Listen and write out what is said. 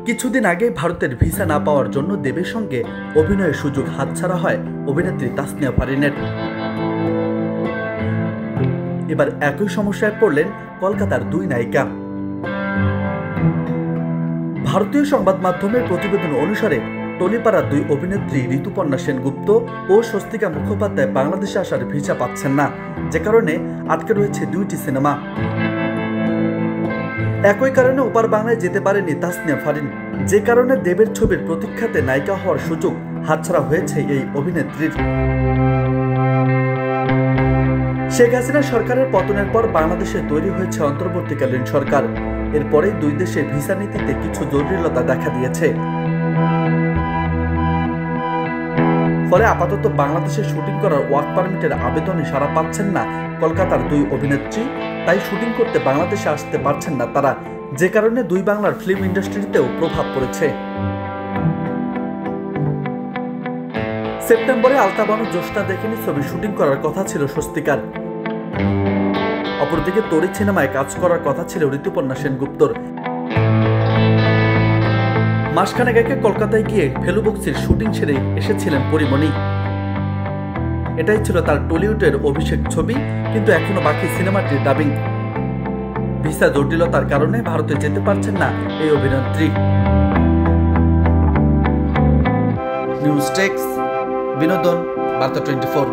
কিছুদিন আগে ভারতের ভিসা না পাওয়ার জন্য দেবের সঙ্গে অভিনয়ের সুযোগ হাতছাড়া হয় অভিনেত্রী তাসনিয়া ফারিনের। এবার একই সমস্যায় পড়লেন কলকাতার দুই নায়িকা। ভারতীয় সংবাদ মাধ্যমের প্রতিবেদন অনুসারে টলিপাড়ার দুই অভিনেত্রী ঋতুপর্ণা সেনগুপ্ত ও স্বস্তিকা মুখোপাধ্যায় বাংলাদেশে আসার ভিসা পাচ্ছেন না, যে কারণে আটকে রয়েছে দুইটি সিনেমা। একই কারণে ওপার বাংলায় যেতে পারেনি তাসনিয়া ফারিন, যে কারণে দেবের ছবির প্রতীক্ষাতে নায়িকা হওয়ার সুযোগ হাতছাড়া হয়েছে এই অভিনেত্রীর। শেখ হাসিনা সরকারের পতনের পর বাংলাদেশে তৈরি হয়েছে অন্তর্বর্তীকালীন সরকার। এরপরে দুই দেশে ভিসা নীতিতে কিছু জটিলতা দেখা দিয়েছে। ফলে আপাতত বাংলাদেশে শুটিং করার ওয়ার্ক পারমিটের আবেদনে সাড়া পাচ্ছেন না কলকাতার দুই অভিনেত্রী, তাই শুটিং করতে বাংলাদেশে আসতে পারছেন না তারা, যে কারণে দুই বাংলার ফিল্ম ইন্ডাস্ট্রিতেও প্রভাব পড়েছে। সেপ্টেম্বরে আলতাবানু জ্যোৎস্না দেখেনি ছবি শুটিং করার কথা ছিল স্বস্তিকার। অপরদিকে তড়িৎ সিনেমায় কাজ করার কথা ছিল ঋতুপর্ণা সেনগুপ্তর। মাসখানেক আগে কলকাতায় গিয়ে ফেলুবক্সির শুটিং সেরে এসেছিলেন পরিমণি। এটাই ছিল তার টলিউডের অভিষেক ছবি, কিন্তু এখনো বাকি সিনেমাটির ডাবিং। ভিসা জটিলতার কারণে ভারতে যেতে পারছেন না এই অভিনেত্রী। নিউজ ডেস্ক, বিনোদন বার্তা 24।